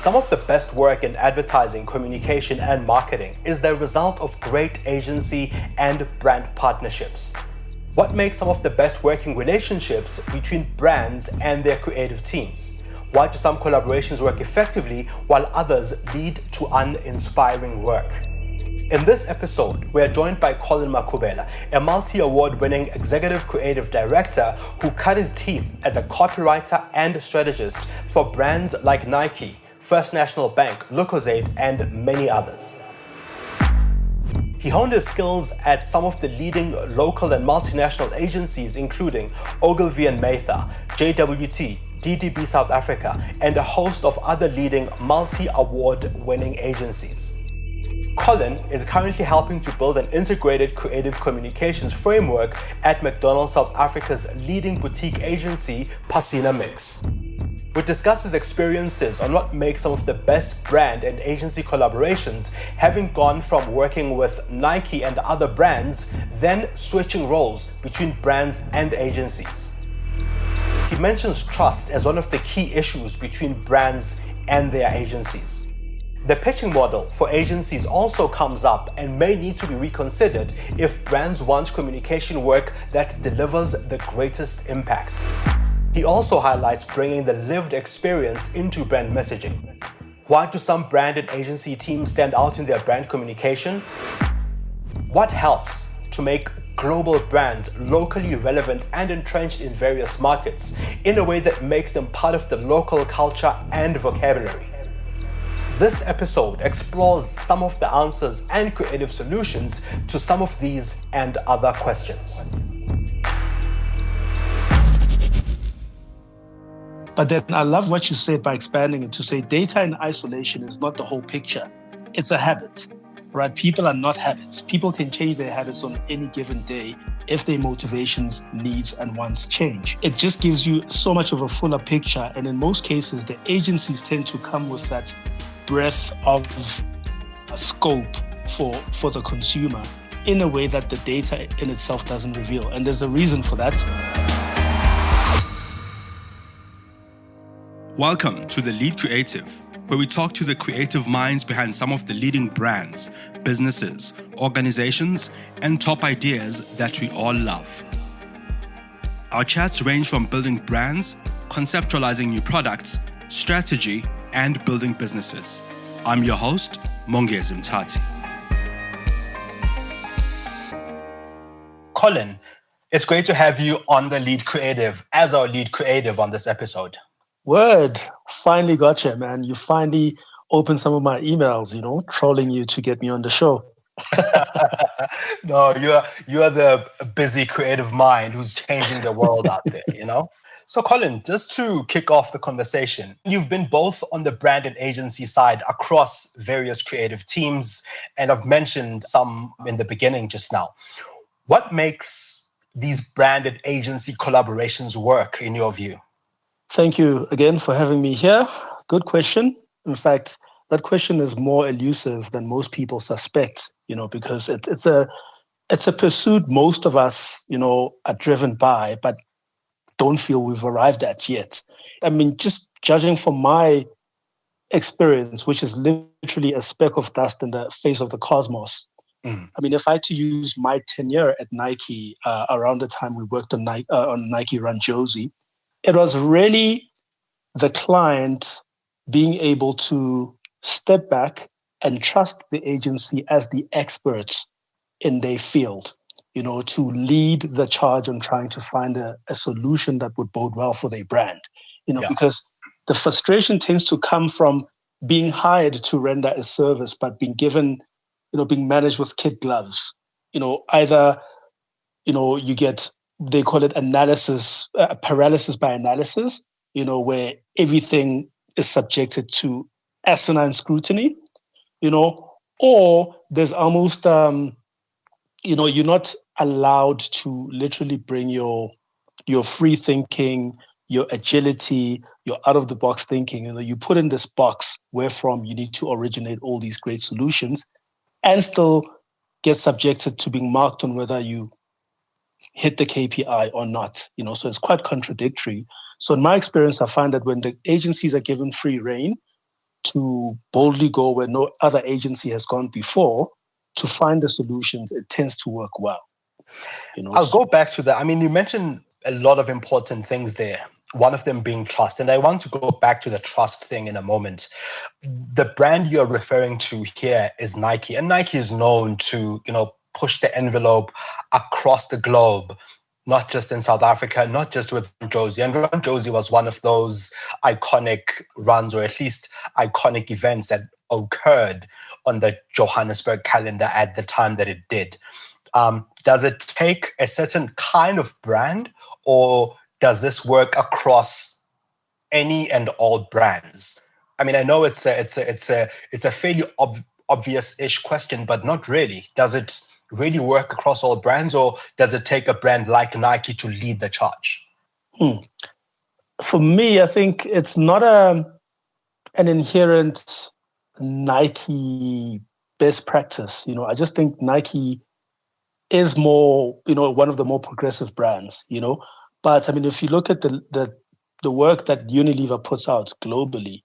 Some of the best work in advertising, communication, and marketing is the result of great agency and brand partnerships. What makes some of the best working relationships between brands and their creative teams? Why do some collaborations work effectively while others lead to uninspiring work? In this episode, we are joined by Colin Makhubela, a multi-award winning executive creative director who cut his teeth as a copywriter and strategist for brands like Nike, First National Bank, Lucozade, and many others. He honed his skills at some of the leading local and multinational agencies including Ogilvy and Mather, JWT, DDB South Africa, and a host of other leading multi-award winning agencies. Colin is currently helping to build an integrated creative communications framework at McDonald South Africa's leading boutique agency, Pacinamix. We discuss his experiences on what makes some of the best brand and agency collaborations, having gone from working with Nike and other brands, then switching roles between brands and agencies. He mentions trust as one of the key issues between brands and their agencies. The pitching model for agencies also comes up and may need to be reconsidered if brands want communication work that delivers the greatest impact. He also highlights bringing the lived experience into brand messaging. Why do some brand and agency teams stand out in their brand communication? What helps to make global brands locally relevant and entrenched in various markets in a way that makes them part of the local culture and vocabulary? This episode explores some of the answers and creative solutions to some of these and other questions. But then I love what you said by expanding it to say data in isolation is not the whole picture. It's a habit, right? People are not habits. People can change their habits on any given day if their motivations, needs, and wants change. It just gives you so much of a fuller picture. And in most cases, the agencies tend to come with that breadth of scope for the consumer in a way that the data in itself doesn't reveal. And there's a reason for that. Welcome to The Lead Creative, where we talk to the creative minds behind some of the leading brands, businesses, organizations, and top ideas that we all love. Our chats range from building brands, conceptualizing new products, strategy, and building businesses. I'm your host, Mongezi Mtati. Colin, it's great to have you on The Lead Creative as our lead creative on this episode. Word, finally got you, man. You finally opened some of my emails, trolling you to get me on the show. No, you are the busy creative mind who's changing the world out there, So Colin, just to kick off the conversation, you've been both on the brand and agency side across various creative teams, and I've mentioned some in the beginning just now. What makes these brand and agency collaborations work in your view? Thank you again for having me here. Good question. In fact, that question is more elusive than most people suspect, because it's a pursuit most of us, are driven by, but don't feel we've arrived at yet. I mean, just judging from my experience, which is literally a speck of dust in the face of the cosmos. I mean, if I had to use my tenure at Nike around the time we worked on Nike Run Josie, it was really the client being able to step back and trust the agency as the experts in their field, to lead the charge on trying to find a solution that would bode well for their brand, because the frustration tends to come from being hired to render a service, but being given, being managed with kid gloves. Either, you get, they call it analysis, paralysis by analysis, where everything is subjected to asinine scrutiny, or there's almost, you're not allowed to literally bring your free thinking, your agility, your out-of-the-box thinking. You put in this box wherefrom you need to originate all these great solutions and still get subjected to being marked on whether you hit the KPI or not. So it's quite contradictory. So in my experience, I find that when the agencies are given free rein, to boldly go where no other agency has gone before to find the solutions, it tends to work well. I'll go back to that. I mean, you mentioned a lot of important things there, one of them being trust. And I want to go back to the trust thing in a moment. The brand you're referring to here is Nike, and Nike is known to, push the envelope across the globe, not just in South Africa, not just with Josie. And Run Josie was one of those iconic runs, or at least iconic events that occurred on the Johannesburg calendar at the time that it did. Does it take a certain kind of brand, or does this work across any and all brands? I mean, I know it's a fairly obvious-ish question, but not really. Does it really work across all brands, or does it take a brand like Nike to lead the charge? For me, I think it's not an inherent Nike best practice. I just think Nike is more, one of the more progressive brands, But I mean, if you look at the work that Unilever puts out globally,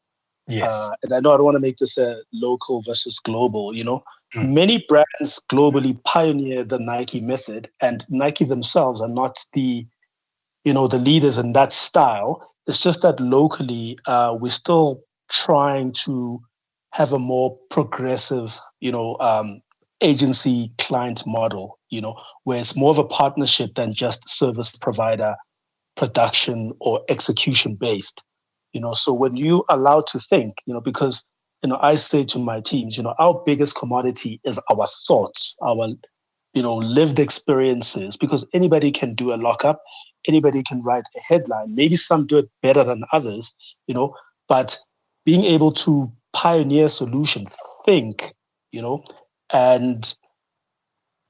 yes, and I know I don't want to make this a local versus global, many brands globally pioneer the Nike method, and Nike themselves are not the leaders in that style. It's just that locally, we're still trying to have a more progressive, agency client model, where it's more of a partnership than just service provider, production or execution based. So when you allow to think, because I say to my teams, our biggest commodity is our thoughts, our lived experiences, because anybody can do a lockup, anybody can write a headline. Maybe some do it better than others, but being able to pioneer solutions, think, and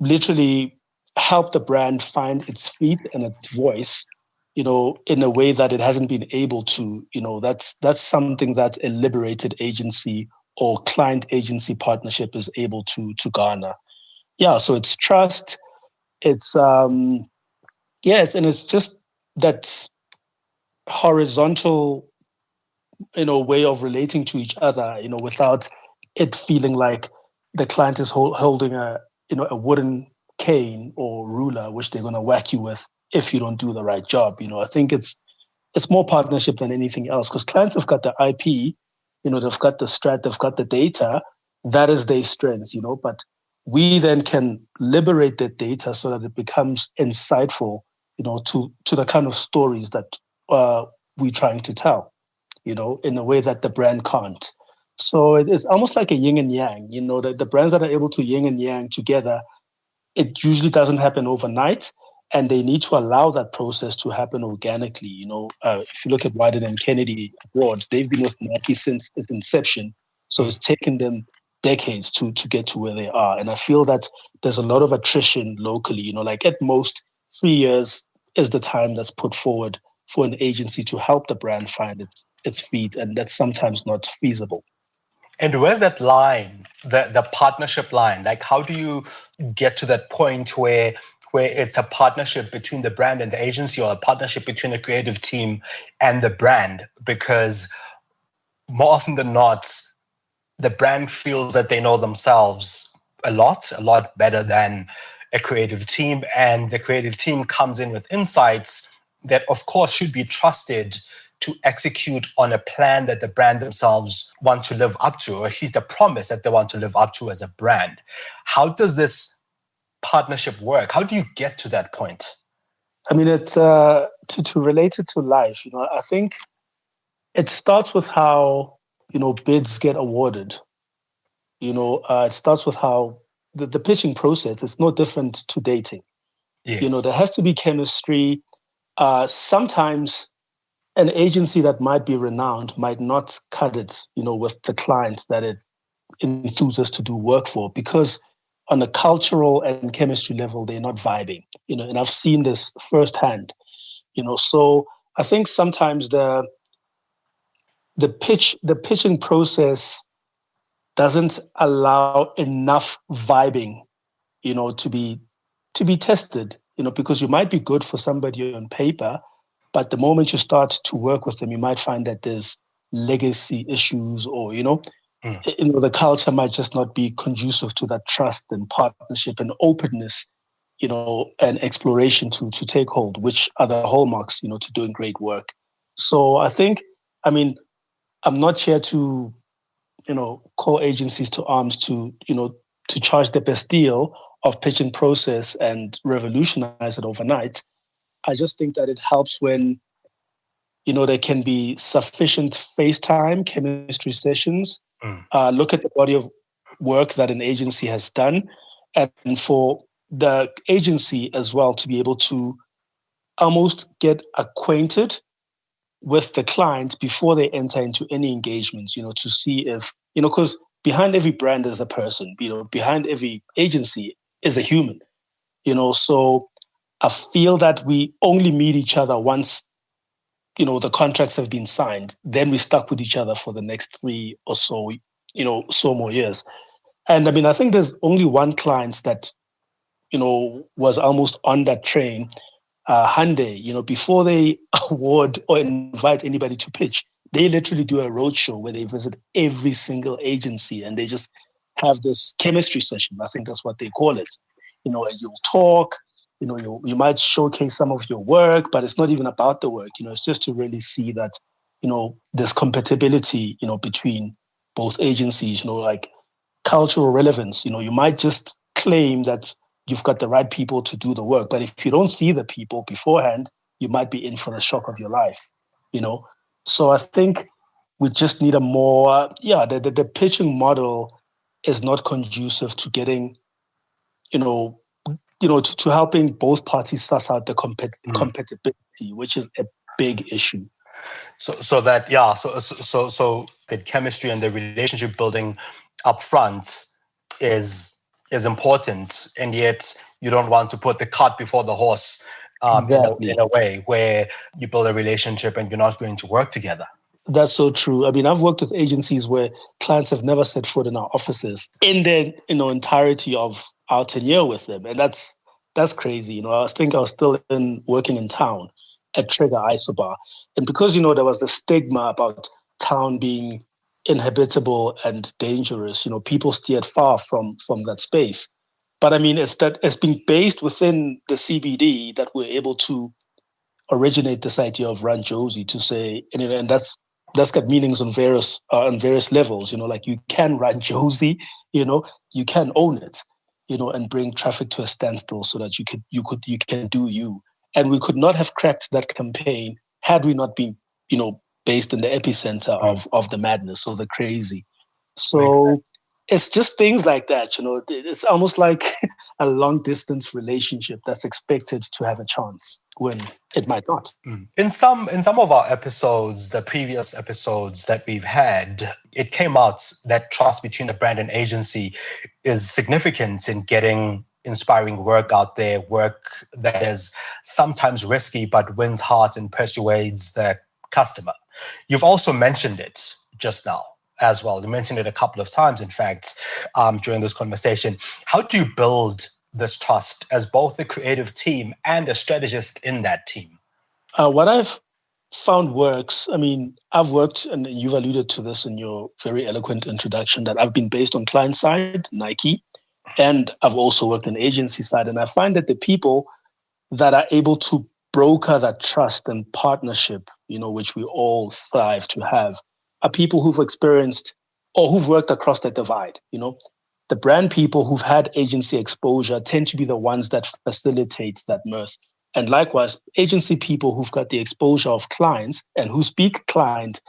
literally help the brand find its feet and its voice, in a way that it hasn't been able to, that's something that a liberated agency or client agency partnership is able to garner. Yeah, so it's trust. It's yes, and it's just that horizontal, way of relating to each other, without it feeling like the client is holding a wooden cane or ruler, which they're going to whack you with if you don't do the right job. I think it's more partnership than anything else, because clients have got the IP, they've got the strat, they've got the data. That is their strength, but we then can liberate that data so that it becomes insightful, to the kind of stories that we're trying to tell, in a way that the brand can't. So it is almost like a yin and yang, the brands that are able to yin and yang together, it usually doesn't happen overnight, and they need to allow that process to happen organically. If you look at Wyden and Kennedy abroad, they've been with Nike since its inception. So it's taken them decades to get to where they are. And I feel that there's a lot of attrition locally, like at most 3 years is the time that's put forward for an agency to help the brand find its feet. And that's sometimes not feasible. And where's that line, the partnership line? Like, how do you get to that point where it's a partnership between the brand and the agency, or a partnership between a creative team and the brand? Because more often than not, the brand feels that they know themselves a lot better than a creative team. And the creative team comes in with insights that, of course, should be trusted to execute on a plan that the brand themselves want to live up to, or at least a promise that they want to live up to as a brand. How does this partnership work? How do you get to that point? I mean, it's to relate it to life. I think it starts with how bids get awarded. It starts with how the pitching process is no different to dating. Yes. There has to be chemistry. Sometimes an agency that might be renowned might not cut it, with the clients that it enthuses to do work for, because on a cultural and chemistry level, they're not vibing, and I've seen this firsthand, so I think sometimes the pitching process doesn't allow enough vibing, to be tested, because you might be good for somebody on paper, but the moment you start to work with them, you might find that there's legacy issues, or, the culture might just not be conducive to that trust and partnership and openness, and exploration to take hold, which are the hallmarks, to doing great work. So I think, I'm not here to, call agencies to arms to charge the best deal of pitching process and revolutionize it overnight. I just think that it helps when, there can be sufficient face time, chemistry sessions, look at the body of work that an agency has done, and for the agency as well to be able to almost get acquainted with the client before they enter into any engagements, to see if, because behind every brand is a person, behind every agency is a human, so I feel that we only meet each other once, the contracts have been signed, then we stuck with each other for the next 3 or so, so more years. And I think there's only one client that, was almost on that train, Hyundai, before they award or invite anybody to pitch, they literally do a roadshow where they visit every single agency and they just have this chemistry session. I think that's what they call it. And you'll talk, you might showcase some of your work, but it's not even about the work. It's just to really see that, there's compatibility, between both agencies, like cultural relevance. You might just claim that you've got the right people to do the work, but if you don't see the people beforehand, you might be in for the shock of your life, So I think we just need a more, the pitching model is not conducive to getting, to helping both parties suss out the compatibility, which is a big issue. So that the chemistry and the relationship building up front is important, and yet you don't want to put the cart before the horse, Exactly. in a way where you build a relationship and you're not going to work together. That's so true. I've worked with agencies where clients have never set foot in our offices in the entirety of our tenure with them, and that's crazy. I think I was still working in town at Trigger Isobar, and because there was the stigma about town being inhabitable and dangerous, people steered far from that space. But it's been based within the CBD that we're able to originate this idea of Run Josie, to say, and that's got meanings on various levels. Like you can run Josie, you can own it, and bring traffic to a standstill so that you can do you. And we could not have cracked that campaign had we not been, based in the epicenter of the madness or the crazy. So it's just things like that, it's almost like a long distance relationship that's expected to have a chance when it might not. In some of our episodes, the previous episodes that we've had, it came out that trust between the brand and agency is significant in getting inspiring work out there, work that is sometimes risky but wins hearts and persuades the customer. You've also mentioned it just now as well. You mentioned it a couple of times, in fact, during this conversation. How do you build this trust as both a creative team and a strategist in that team? What I've found works, I've worked, and you've alluded to this in your very eloquent introduction, that I've been based on client side, Nike, and I've also worked on agency side. And I find that the people that are able to broker that trust and partnership, which we all strive to have, are people who've experienced or who've worked across that divide. The brand people who've had agency exposure tend to be the ones that facilitate that mirth. And likewise, agency people who've got the exposure of clients and who speak client,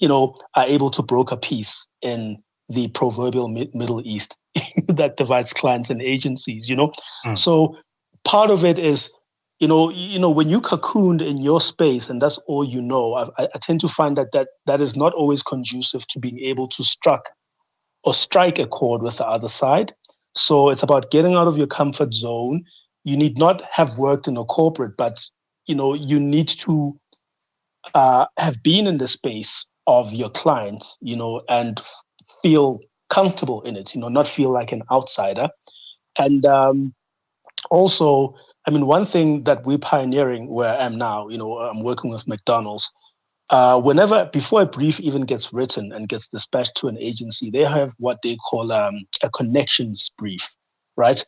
are able to broker peace in the proverbial Middle East that divides clients and agencies, So part of it is, when you cocooned in your space and that's all I tend to find that is not always conducive to being able to strike a chord with the other side. So it's about getting out of your comfort zone. You need not have worked in a corporate, but, you need to have been in the space of your clients, and feel comfortable in it, not feel like an outsider. And also, one thing that we're pioneering where I am now, I'm working with McDonald's. before a brief even gets written and gets dispatched to an agency, they have what they call a connections brief, right?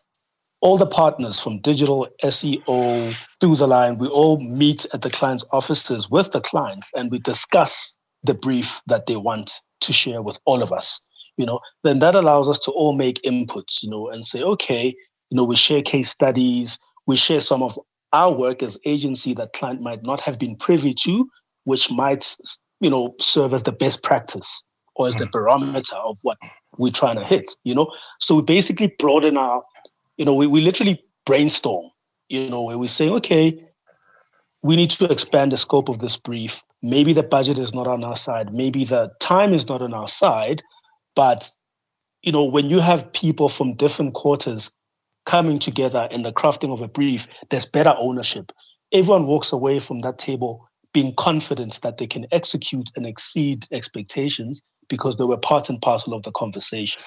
All the partners from digital, SEO, through the line, we all meet at the client's offices with the clients and we discuss the brief that they want to share with all of us. Then that allows us to all make inputs, and say, okay, we share case studies, we share some of our work as agency that client might not have been privy to, which might, serve as the best practice or as the barometer of what we're trying to hit, So we basically broaden our, we literally brainstorm, where we say, okay, we need to expand the scope of this brief. Maybe the budget is not on our side. Maybe the time is not on our side. But, when you have people from different quarters coming together in the crafting of a brief, there's better ownership. Everyone walks away from that table being confident that they can execute and exceed expectations because they were part and parcel of the conversation.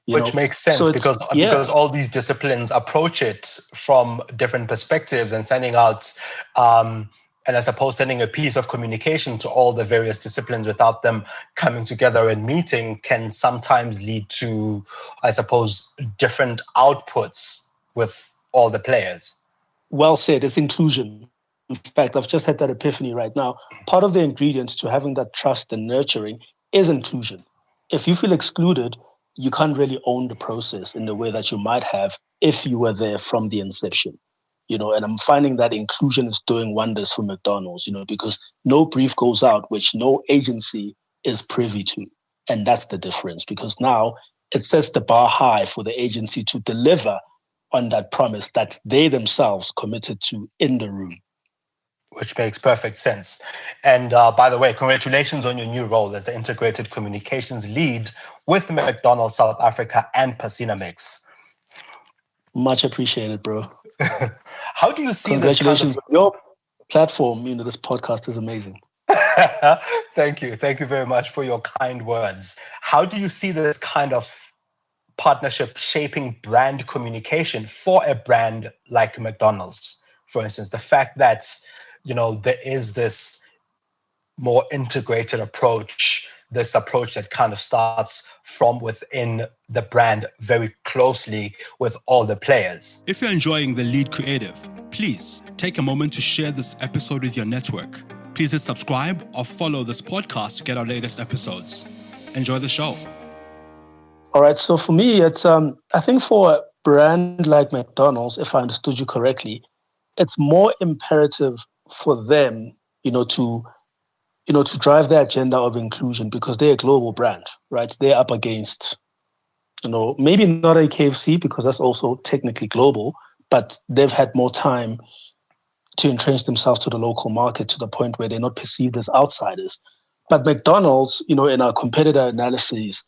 Which makes sense, so because all these disciplines approach it from different perspectives and sending out, and I suppose sending a piece of communication to all the various disciplines without them coming together and meeting can sometimes lead to, I suppose, different outputs with all the players. Well said. It's inclusion. In fact, I've just had that epiphany right now. Part of the ingredients to having that trust and nurturing is inclusion. If you feel excluded, you can't really own the process in the way that you might have if you were there from the inception. And I'm finding that inclusion is doing wonders for McDonald's, because no brief goes out which no agency is privy to. And that's the difference, because now it sets the bar high for the agency to deliver on that promise that they themselves committed to in the room. Which makes perfect sense. And by the way, congratulations on your new role as the Integrated Communications Lead with McDonald's South Africa and Pacinamix. Much appreciated, bro. How do you see Congratulations on your platform. This podcast is amazing. Thank you. Thank you very much for your kind words. How do you see this kind of partnership shaping brand communication for a brand like McDonald's? For instance, the fact that, there is this more integrated approach, this approach that kind of starts from within the brand very closely with all the players. If you're enjoying The Lead Creative, please take a moment to share this episode with your network. Please hit subscribe or follow this podcast to get our latest episodes. Enjoy the show. All right. So for me, it's I think for a brand like McDonald's, if I understood you correctly, it's more imperative for them, to drive the agenda of inclusion because they're a global brand, right? They're up against, maybe not a KFC because that's also technically global, but they've had more time to entrench themselves to the local market to the point where they're not perceived as outsiders. But McDonald's, in our competitor analyses,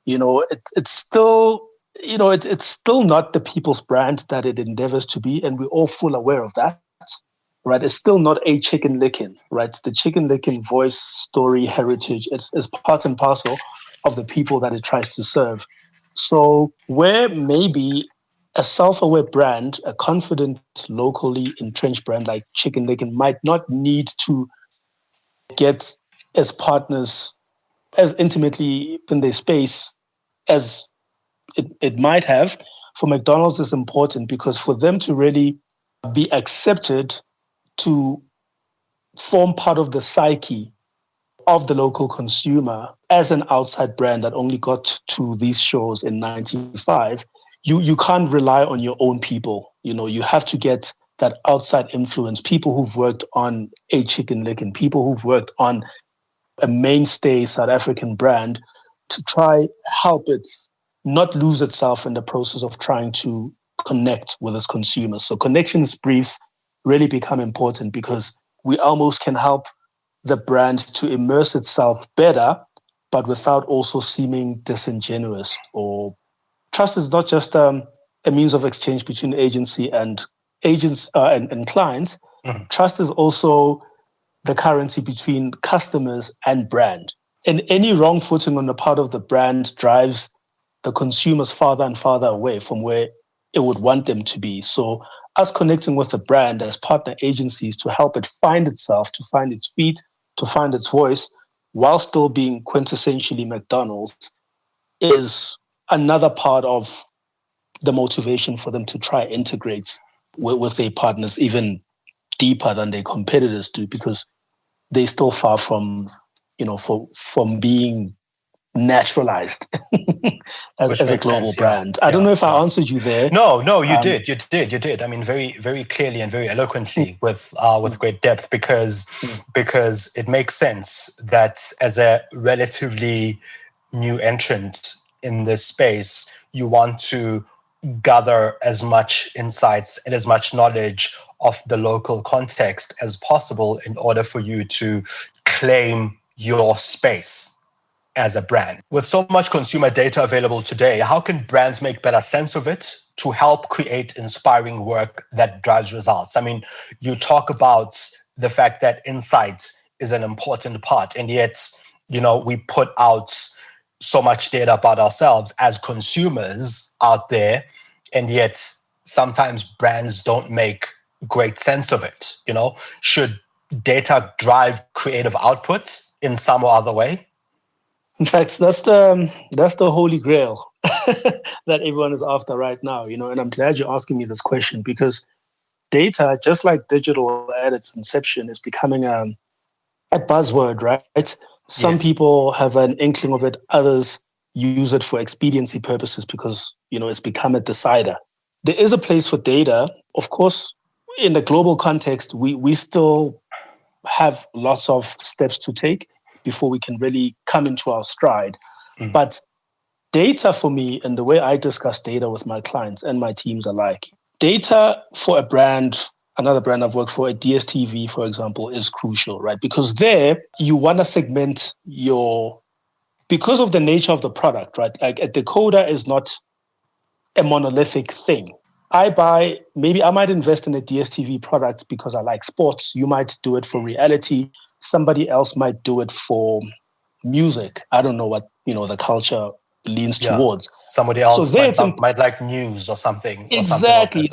it's still, it's still not the people's brand that it endeavors to be, and we're all full aware of that. Right, it's still not a chicken licking, right? The chicken licking voice, story, heritage, it's part and parcel of the people that it tries to serve. So where maybe a self-aware brand, a confident, locally entrenched brand like Chicken Licking might not need to get as partners as intimately in their space as it might have, for McDonald's is important because for them to really be accepted to form part of the psyche of the local consumer as an outside brand that only got to these shows in 95, you can't rely on your own people. You have to get that outside influence, people who've worked on a Chicken Licking, people who've worked on a mainstay South African brand to try help it not lose itself in the process of trying to connect with its consumers. So connections briefs really become important because we almost can help the brand to immerse itself better, but without also seeming disingenuous. Or trust is not just a means of exchange between agency and agents and clients. Mm-hmm. Trust is also the currency between customers and brand. And any wrong footing on the part of the brand drives the consumers farther and farther away from where it would want them to be. So us connecting with the brand as partner agencies to help it find itself, to find its feet, to find its voice while still being quintessentially McDonald's is another part of the motivation for them to try integrate with their partners even deeper than their competitors do, because they're still far from, from being naturalized as a global brand. I don't know if I answered you there. No, you did. You did. I mean, very, very clearly and very eloquently with great depth, because it makes sense that as a relatively new entrant in this space, you want to gather as much insights and as much knowledge of the local context as possible in order for you to claim your space as a brand. With so much consumer data available today, how can brands make better sense of it to help create inspiring work that drives results? I mean, you talk about the fact that insights is an important part, and yet, we put out so much data about ourselves as consumers out there, and yet sometimes brands don't make great sense of it. Should data drive creative output in some or other way? In fact, that's the holy grail that everyone is after right now, and I'm glad you're asking me this question, because data, just like digital at its inception, is becoming a buzzword, right? Some people have an inkling of it, others use it for expediency purposes because, it's become a decider. There is a place for data. Of course, in the global context, we still have lots of steps to take before we can really come into our stride. But data for me, and the way I discuss data with my clients and my teams alike, data for a brand, another brand I've worked for, a DStv, for example, is crucial, right? Because there you want to segment because of the nature of the product, right? Like a decoder is not a monolithic thing. Maybe I might invest in a DStv product because I like sports. You might do it for reality. Somebody else might do it for music. I don't know what, the culture leans towards. Somebody else might like news or something. Exactly.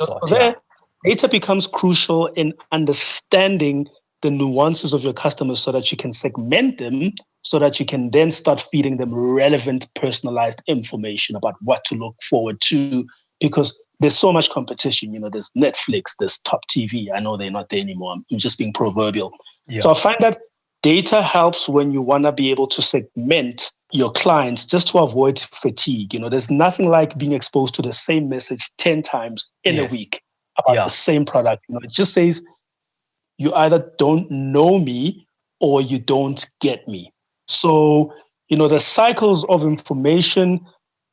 Data becomes crucial in understanding the nuances of your customers so that you can segment them, so that you can then start feeding them relevant, personalized information about what to look forward to, because there's so much competition. There's Netflix, there's Top TV. I know they're not there anymore. I'm just being proverbial. Yeah. So I find that data helps when you want to be able to segment your clients just to avoid fatigue. There's nothing like being exposed to the same message 10 times in a week about the same product. It just says you either don't know me or you don't get me. So, the cycles of information,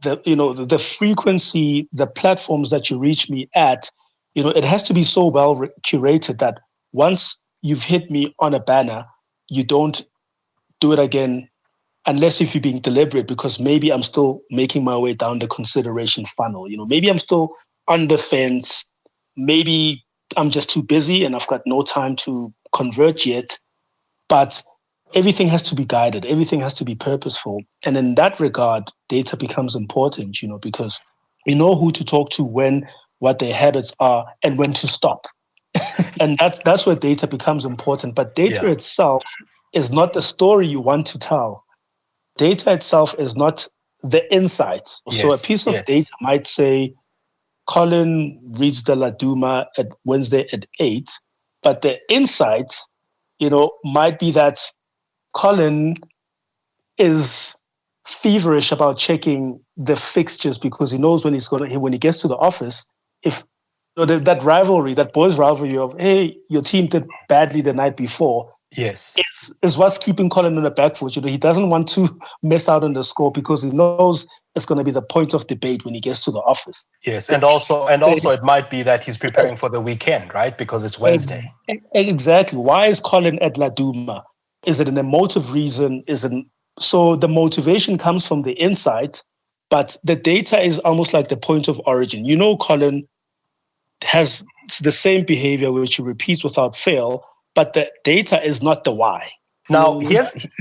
the frequency, the platforms that you reach me at, it has to be so well curated that once you've hit me on a banner, you don't do it again unless if you're being deliberate, because maybe I'm still making my way down the consideration funnel. Maybe I'm still on the fence. Maybe I'm just too busy and I've got no time to convert yet. But everything has to be guided. Everything has to be purposeful. And in that regard, data becomes important, because you know who to talk to when, what their habits are, and when to stop. And that's where data becomes important. But data itself is not the story you want to tell. Data itself is not the insights. So a piece of data might say, Colin reads the Laduma at Wednesday at 8, but the insights, might be that Colin is feverish about checking the fixtures because he knows when he gets to the office, if that rivalry, that boys' rivalry of, hey, your team did badly the night before, is what's keeping Colin on the back foot. He doesn't want to miss out on the score because he knows it's going to be the point of debate when he gets to the office. Yes, and also it might be that he's preparing for the weekend, right? Because it's Wednesday. Exactly. Why is Colin at Laduma? Is it an emotive reason? So the motivation comes from the insight, but the data is almost like the point of origin. Colin has the same behavior which he repeats without fail, but the data is not the why. Now,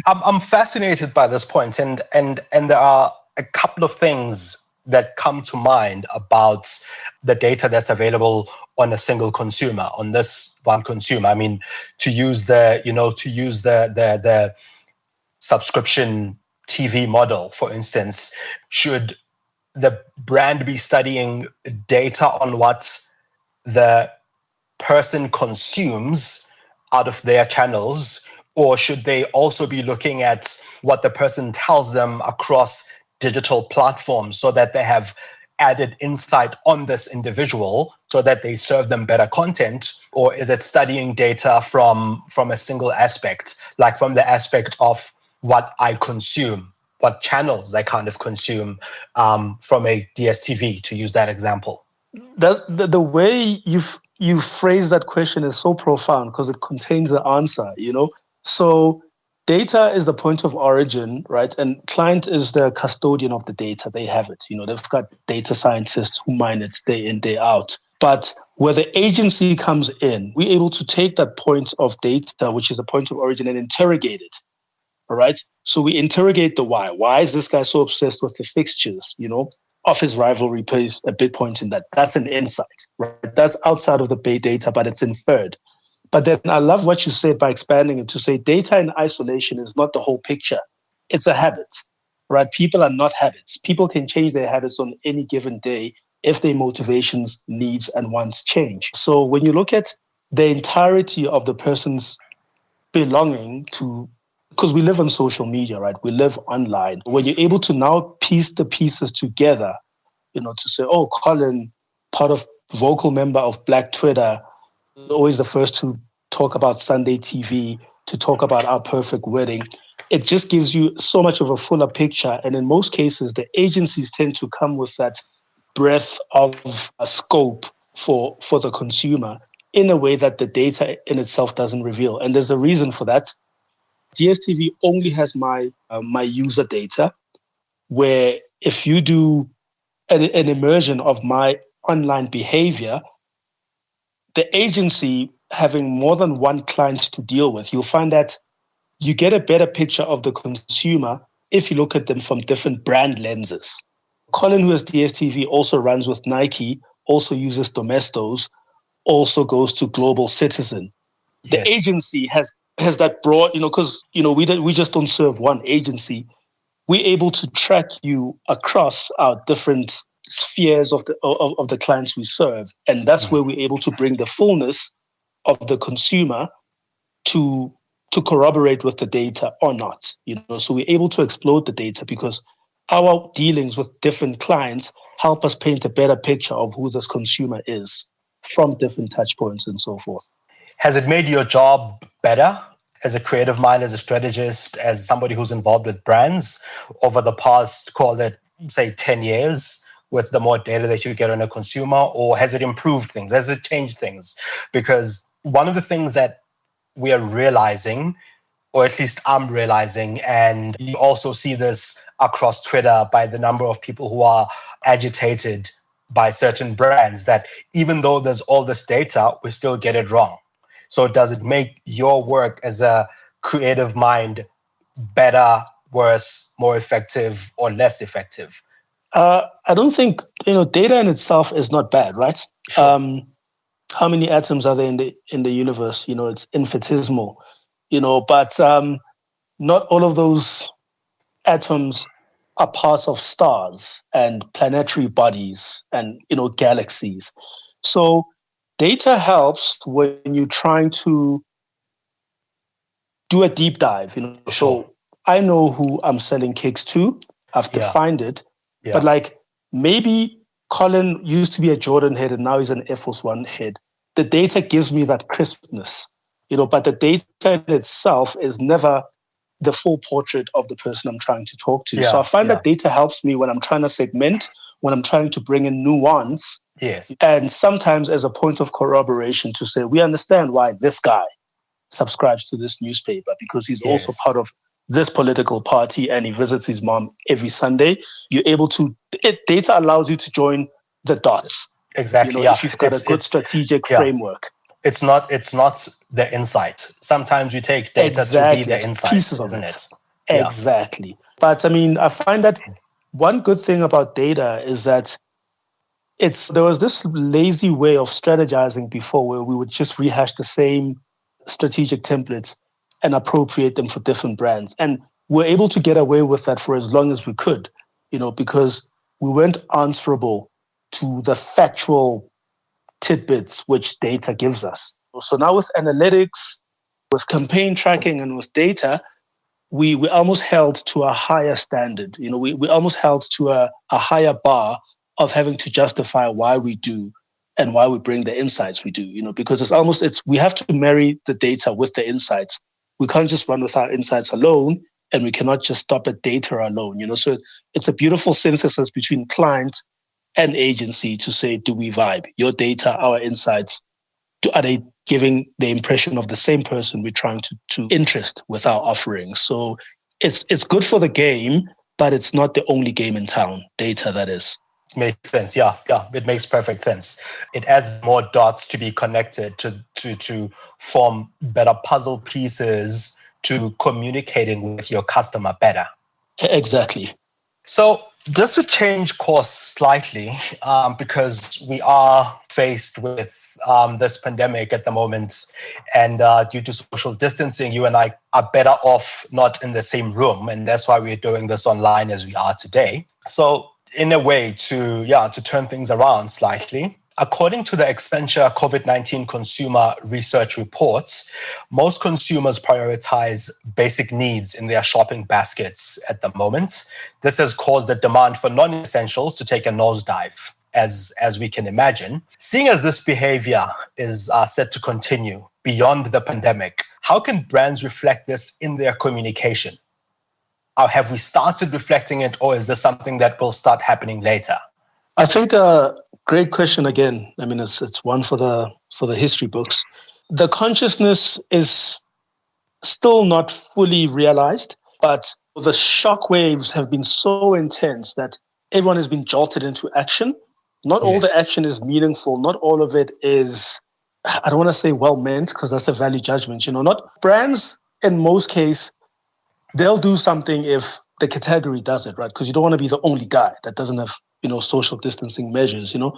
I'm fascinated by this point, and there are a couple of things that come to mind about the data that's available on a single consumer, on this one consumer. I mean, to use the subscription TV model, for instance, should the brand be studying data on what the person consumes out of their channels, or should they also be looking at what the person tells them across digital platforms so that they have added insight on this individual so that they serve them better content? Or is it studying data from a single aspect, like from the aspect of what I consume, what channels I kind of consume, from a DStv, to use that example? The way you phrase that question is so profound because it contains the answer, So data is the point of origin, right? And client is the custodian of the data. They have it. They've got data scientists who mine it day in, day out. But where the agency comes in, we're able to take that point of data, which is a point of origin, and interrogate it. All right. So we interrogate the why. Why is this guy so obsessed with the fixtures, of his rivalry plays a big point in that. That's an insight, right? That's outside of the base data, but it's inferred. But then I love what you said by expanding it to say data in isolation is not the whole picture. It's a habit, right? People are not habits. People can change their habits on any given day if their motivations, needs, and wants change. So when you look at the entirety of the person's belonging to, because we live on social media, right? We live online. When you're able to now piece the pieces together, to say, oh, Colin, part of vocal member of Black Twitter, always the first to talk about Sunday TV, to talk about our perfect wedding. It just gives you so much of a fuller picture. And in most cases, the agencies tend to come with that breadth of a scope for the consumer in a way that the data in itself doesn't reveal. And there's a reason for that. DStv only has my user data, where if you do an immersion of my online behavior, the agency having more than one client to deal with, you'll find that you get a better picture of the consumer if you look at them from different brand lenses. Colin, who has DStv, also runs with Nike, also uses Domestos, also goes to Global Citizen. The Yes. agency has that broad, because we just don't serve one agency. We're able to track you across our different spheres of the clients we serve, and that's where we're able to bring the fullness of the consumer to corroborate with the data or not. So we're able to explode the data because our dealings with different clients help us paint a better picture of who this consumer is from different touch points and so forth. Has it made your job better as a creative mind, as a strategist, as somebody who's involved with brands over the past, call it, say, 10 years, with the more data that you get on a consumer? Or has it improved things? Has it changed things? Because one of the things that we are realizing, or at least I'm realizing, and you also see this across Twitter by the number of people who are agitated by certain brands, that even though there's all this data, we still get it wrong. So does it make your work as a creative mind better, worse, more effective, or less effective? I don't think, data in itself is not bad, right? Sure. How many atoms are there in the universe? It's infinitesimal, but not all of those atoms are parts of stars and planetary bodies and, galaxies. So data helps when you're trying to do a deep dive, Sure. So I know who I'm selling cakes to. I've defined it. Yeah. But maybe Colin used to be a Jordan head and now he's an Air Force One head. The data gives me that crispness, but the data in itself is never the full portrait of the person I'm trying to talk to. So I find that data helps me when I'm trying to segment, when I'm trying to bring in nuance. Yes. And sometimes as a point of corroboration to say, we understand why this guy subscribes to this newspaper because he's also part of this political party and he visits his mom every Sunday. You're able to, data allows you to join the dots. Exactly. If you've got a good strategic framework. It's not the insight. Sometimes you take data to be the insight, pieces of isn't it? Exactly. But I find that one good thing about data is that there was this lazy way of strategizing before where we would just rehash the same strategic templates and appropriate them for different brands. And we're able to get away with that for as long as we could, because we weren't answerable to the factual tidbits which data gives us. So now with analytics, with campaign tracking and with data, we almost held to a higher standard. We almost held to a higher bar of having to justify why we do and why we bring the insights we do, because we have to marry the data with the insights. We can't just run with our insights alone, and we cannot just stop at data alone, so it's a beautiful synthesis between client and agency to say, do we vibe? Your data, our insights, are they giving the impression of the same person we're trying to interest with our offerings? So it's good for the game, but it's not the only game in town, data that is. Makes sense. Yeah, it makes perfect sense. It adds more dots to be connected to form better puzzle pieces to communicating with your customer better. Exactly. So just to change course slightly, because we are faced with this pandemic at the moment, and due to social distancing, you and I are better off not in the same room, and that's why we're doing this online as we are today. So in a way to turn things around slightly, according to the Accenture COVID-19 Consumer Research Report, most consumers prioritize basic needs in their shopping baskets at the moment. This has caused the demand for non-essentials to take a nosedive, as we can imagine. Seeing as this behavior is set to continue beyond the pandemic, how can brands reflect this in their communication? Have we started reflecting it, or is this something that will start happening later? I think great question again. I mean, it's one for the history books. The consciousness is still not fully realized, but the shock waves have been so intense that everyone has been jolted into action. Not all the action is meaningful. Not all of it is, I don't want to say well meant, because that's a value judgment. Not brands in most cases, they'll do something if the category does it, right? Because you don't want to be the only guy that doesn't have, social distancing measures, So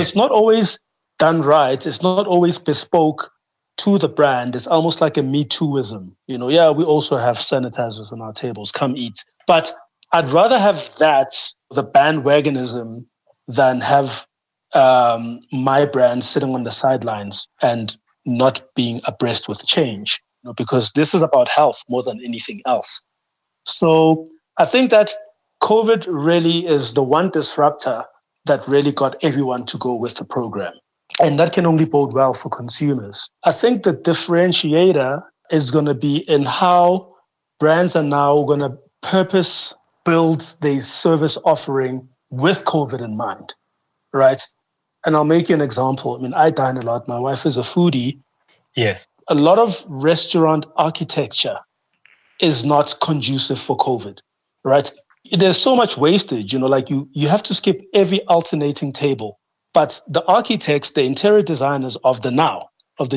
It's not always done right. It's not always bespoke to the brand. It's almost like a Me Tooism. We also have sanitizers on our tables. Come eat. But I'd rather have that, the bandwagonism, than have my brand sitting on the sidelines and not being abreast with change, because this is about health more than anything else. So I think that COVID really is the one disruptor that really got everyone to go with the program. And that can only bode well for consumers. I think the differentiator is going to be in how brands are now going to purpose build their service offering with COVID in mind, right? And I'll make you an example. I mean, I dine a lot. My wife is a foodie. Yes. A lot of restaurant architecture is not conducive for COVID, right? There's so much wastage, like you have to skip every alternating table. But the architects, the interior designers of the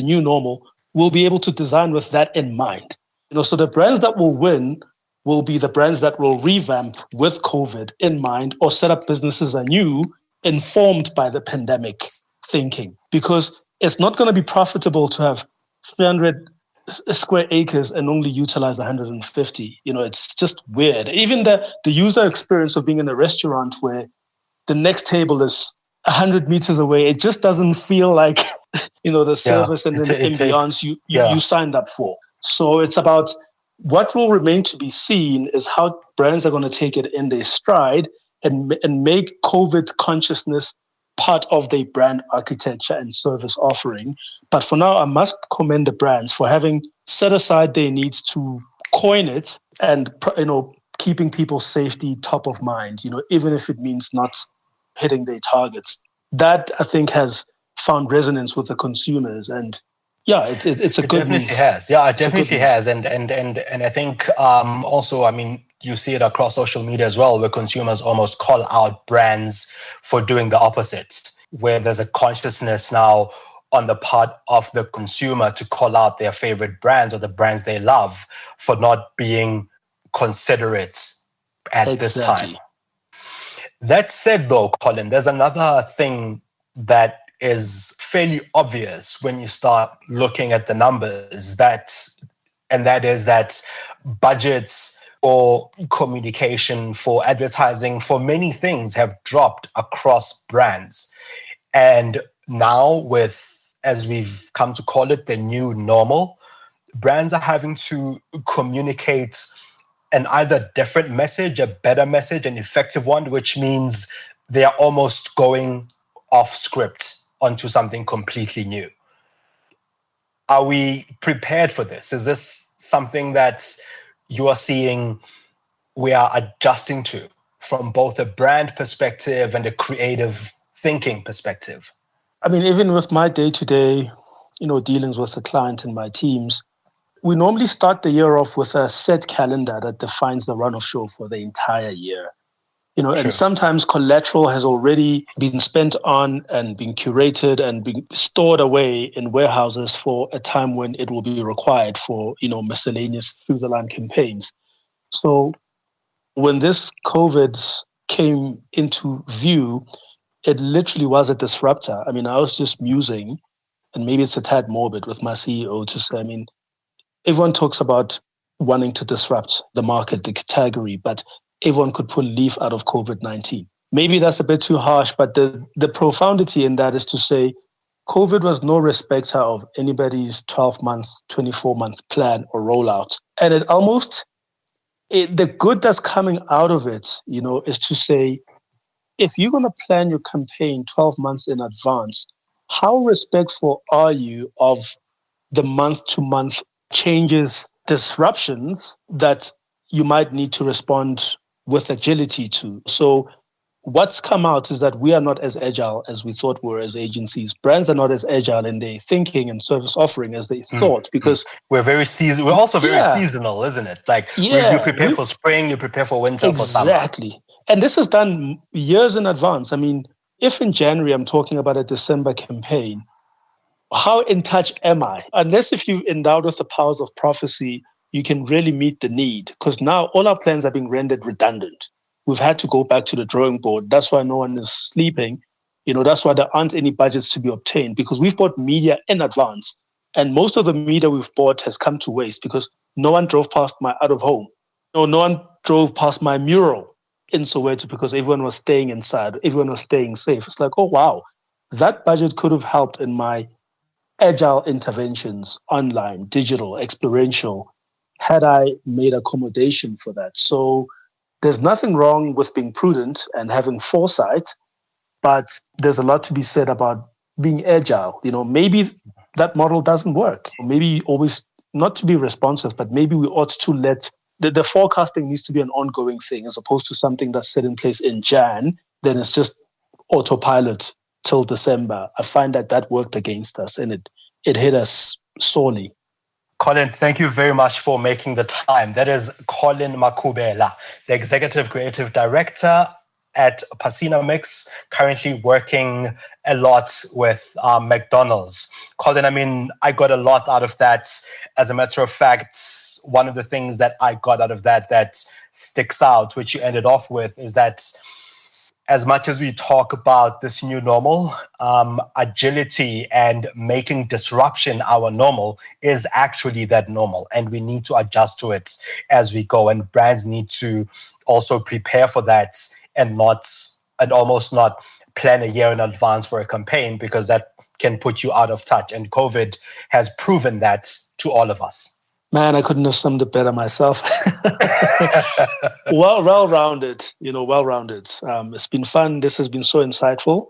new normal, will be able to design with that in mind. So the brands that will win will be the brands that will revamp with COVID in mind or set up businesses anew, informed by the pandemic thinking. Because it's not going to be profitable to have 300 square acres and only utilize 150. It's just weird. Even the user experience of being in a restaurant where the next table is 100 meters away, it just doesn't feel like, the service and the ambiance you signed up for. So it's about what will remain to be seen is how brands are going to take it in their stride and make COVID consciousness part of their brand architecture and service offering. But for now, I must commend the brands for having set aside their needs to coin it and, keeping people's safety top of mind, even if it means not hitting their targets. That, I think, has found resonance with the consumers. And it's a good move. It definitely has. Yeah, it definitely has. And I think also, I mean, you see it across social media as well, where consumers almost call out brands for doing the opposite, where there's a consciousness now on the part of the consumer to call out their favorite brands or the brands they love for not being considerate at this time. That said, though, Colin, there's another thing that is fairly obvious when you start looking at the numbers, that is that budgets for communication, for advertising, for many things have dropped across brands. And now with, as we've come to call it, the new normal, brands are having to communicate an either different message, a better message, an effective one, which means they are almost going off script onto something completely new. Are we prepared for this? Is this something that you are seeing we are adjusting to from both a brand perspective and a creative thinking perspective? I mean, even with my day-to-day, dealings with the client and my teams, we normally start the year off with a set calendar that defines the run of show for the entire year. And sometimes collateral has already been spent on and been curated and been stored away in warehouses for a time when it will be required for, miscellaneous through-the-line campaigns. So when this COVID came into view, it literally was a disruptor. I mean, I was just musing, and maybe it's a tad morbid with my CEO to say, everyone talks about wanting to disrupt the market, the category, but everyone could pull leaf out of COVID-19. Maybe that's a bit too harsh, but the profundity in that is to say COVID was no respecter of anybody's 12-month, 24-month plan or rollout. And the good that's coming out of it, is to say, if you're going to plan your campaign 12 months in advance, how respectful are you of the month-to-month changes, disruptions that you might need to respond with agility to? So what's come out is that we are not as agile as we thought we were as agencies. Brands are not as agile in their thinking and service offering as they thought, because we're very We're also very seasonal, isn't it? Like you prepare for spring, you prepare for winter, for summer. Exactly. And this is done years in advance. I mean, if in January I'm talking about a December campaign, how in touch am I? Unless if you endowed with the powers of prophecy, you can really meet the need, because now all our plans are being rendered redundant. We've had to go back to the drawing board. That's why no one is sleeping. That's why there aren't any budgets to be obtained, because we've bought media in advance. And most of the media we've bought has come to waste because no one drove past my out of home. No one drove past my mural in Soweto because everyone was staying inside. Everyone was staying safe. It's like, oh, wow, that budget could have helped in my agile interventions, online, digital, experiential, had I made accommodation for that. So there's nothing wrong with being prudent and having foresight, but there's a lot to be said about being agile. Maybe that model doesn't work. Maybe always not to be responsive, but maybe we ought to let the forecasting needs to be an ongoing thing as opposed to something that's set in place in Jan, then it's just autopilot till December. I find that worked against us and it hit us sorely. Colin, thank you very much for making the time. That is Colin Makhubela, the Executive Creative Director at Pacinamix, currently working a lot with McDonald's. Colin, I got a lot out of that. As a matter of fact, one of the things that I got out of that sticks out, which you ended off with, is that as much as we talk about this new normal, agility and making disruption our normal is actually that normal. And we need to adjust to it as we go. And brands need to also prepare for that and almost not plan a year in advance for a campaign, because that can put you out of touch. And COVID has proven that to all of us. Man, I couldn't have summed it better myself. Well-rounded, well-rounded. It's been fun. This has been so insightful.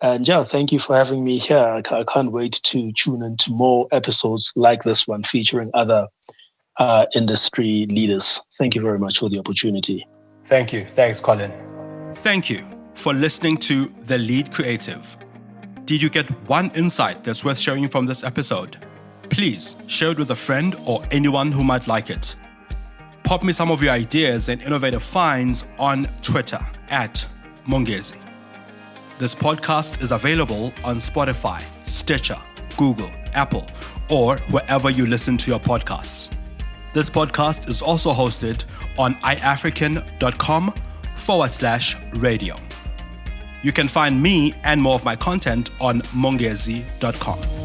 And thank you for having me here. I can't wait to tune into more episodes like this one featuring other industry leaders. Thank you very much for the opportunity. Thank you. Thanks, Colin. Thank you for listening to The Lead Creative. Did you get one insight that's worth sharing from this episode? Please share it with a friend or anyone who might like it. Pop me some of your ideas and innovative finds on Twitter @Mongezi. This podcast is available on Spotify, Stitcher, Google, Apple, or wherever you listen to your podcasts. This podcast is also hosted on iafrican.com/radio. You can find me and more of my content on mongezi.com.